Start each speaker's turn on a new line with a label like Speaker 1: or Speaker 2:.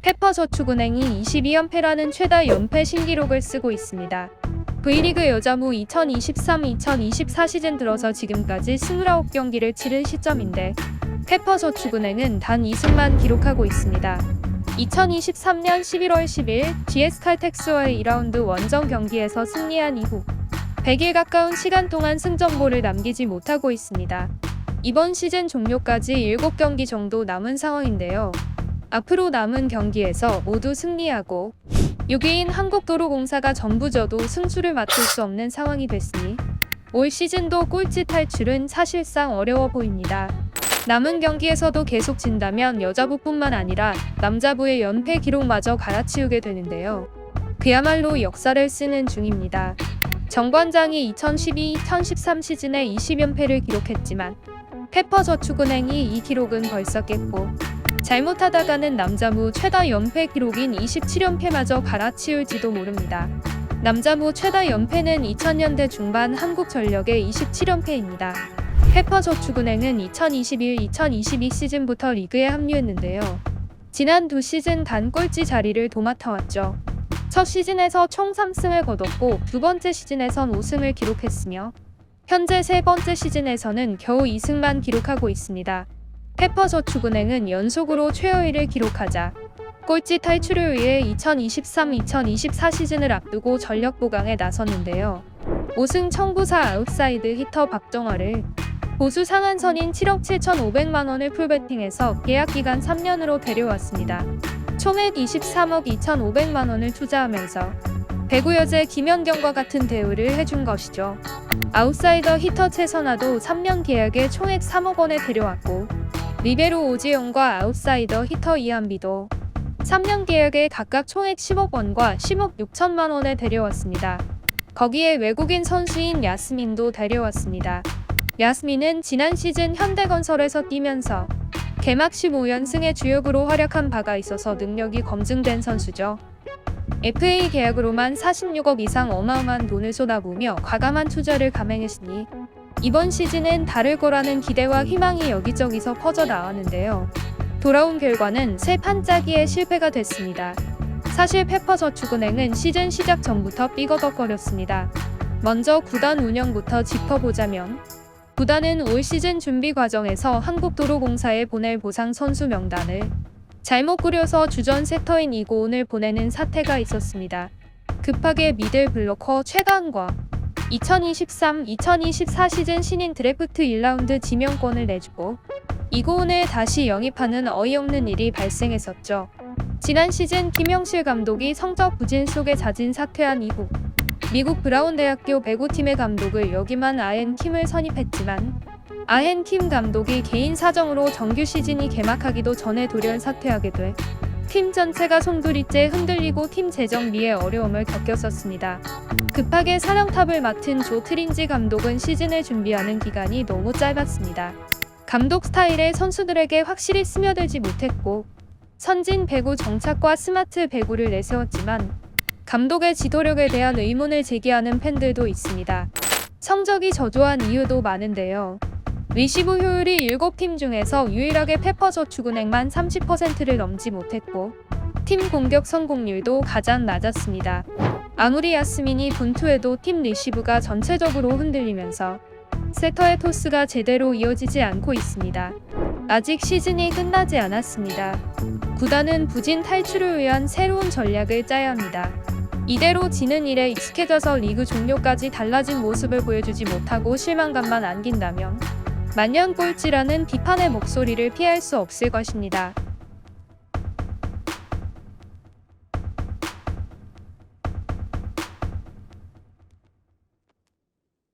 Speaker 1: 페퍼저축은행이 22연패라는 최다 연패 신기록을 쓰고 있습니다. V리그 여자부 2023-2024 시즌 들어서 지금까지 29경기를 치른 시점인데 페퍼저축은행은 단 2승만 기록하고 있습니다. 2023년 11월 10일 GS칼텍스와의 2라운드 원정 경기에서 승리한 이후 100일 가까운 시간 동안 승전보를 남기지 못하고 있습니다. 이번 시즌 종료까지 7경기 정도 남은 상황인데요. 앞으로 남은 경기에서 모두 승리하고 6위인 한국도로공사가 전부 져도 승수를 맞출 수 없는 상황이 됐으니 올 시즌도 꼴찌 탈출은 사실상 어려워 보입니다. 남은 경기에서도 계속 진다면 여자부뿐만 아니라 남자부의 연패 기록마저 갈아치우게 되는데요. 그야말로 역사를 쓰는 중입니다. 정관장이 2012-2013 시즌에 20연패를 기록했지만 페퍼저축은행이 이 기록은 벌써 깼고 잘못하다가는 남자부 최다 연패 기록인 27연패마저 갈아치울지도 모릅니다. 남자부 최다 연패는 2000년대 중반 한국전력의 27연패입니다. 페퍼저축은행은 2021-2022 시즌부터 리그에 합류했는데요. 지난 두 시즌 단 꼴찌 자리를 도맡아왔죠. 첫 시즌에서 총 3승을 거뒀고 두 번째 시즌에선 5승을 기록했으며 현재 세 번째 시즌에서는 겨우 2승만 기록하고 있습니다. 페퍼저축은행은 연속으로 최하위를 기록하자 꼴찌 탈출을 위해 2023-2024 시즌을 앞두고 전력 보강에 나섰는데요. 5승 청부사 아웃사이드 히터 박정화를 보수 상한선인 7억 7,500만원을 풀베팅해서 계약기간 3년으로 데려왔습니다. 총액 23억 2,500만원을 투자하면서 배구 여제 김연경과 같은 대우를 해준 것이죠. 아웃사이더 히터 최선화도 3년 계약에 총액 3억 원에 데려왔고 리베로 오지영과 아웃사이더 히터 이한비도 3년 계약에 각각 총액 10억 원과 10억 6천만 원에 데려왔습니다. 거기에 외국인 선수인 야스민도 데려왔습니다. 야스민은 지난 시즌 현대건설에서 뛰면서 개막 15연승의 주역으로 활약한 바가 있어서 능력이 검증된 선수죠. FA 계약으로만 46억 이상 어마어마한 돈을 쏟아부으며 과감한 투자를 감행했으니 이번 시즌은 다를 거라는 기대와 희망이 여기저기서 퍼져 나왔는데요. 돌아온 결과는 새 판짜기의 실패가 됐습니다. 사실 페퍼저축은행은 시즌 시작 전부터 삐거덕거렸습니다. 먼저 구단 운영부터 짚어보자면 구단은 올 시즌 준비 과정에서 한국도로공사에 보낼 보상 선수 명단을 잘못 꾸려서 주전 세터인 이고은을 보내는 사태가 있었습니다. 급하게 미들 블로커 최강과 2023-2024 시즌 신인 드래프트 1라운드 지명권을 내주고 이고은을 다시 영입하는 어이없는 일이 발생했었죠. 지난 시즌 김영실 감독이 성적 부진 속에 자진 사퇴한 이후 미국 브라운 대학교 배구팀의 감독을 역임한 아헨 킴을 선임했지만 아헨 킴 감독이 개인 사정으로 정규 시즌이 개막하기도 전에 돌연 사퇴하게 돼 팀 전체가 송두리째 흔들리고 팀 재정비에 어려움을 겪었었습니다. 급하게 사령탑을 맡은 조 트린지 감독은 시즌을 준비하는 기간이 너무 짧았습니다. 감독 스타일에 선수들에게 확실히 스며들지 못했고 선진 배구 정착과 스마트 배구를 내세웠지만 감독의 지도력에 대한 의문을 제기하는 팬들도 있습니다. 성적이 저조한 이유도 많은데요. 리시브 효율이 7팀 중에서 유일하게 페퍼저축은행만 30%를 넘지 못했고 팀 공격 성공률도 가장 낮았습니다. 아무리 야스민이 분투해도 팀 리시브가 전체적으로 흔들리면서 세터의 토스가 제대로 이어지지 않고 있습니다. 아직 시즌이 끝나지 않았습니다. 구단은 부진 탈출을 위한 새로운 전략을 짜야 합니다. 이대로 지는 일에 익숙해져서 리그 종료까지 달라진 모습을 보여주지 못하고 실망감만 안긴다면 만년 꼴찌라는 비판의 목소리를 피할 수 없을 것입니다.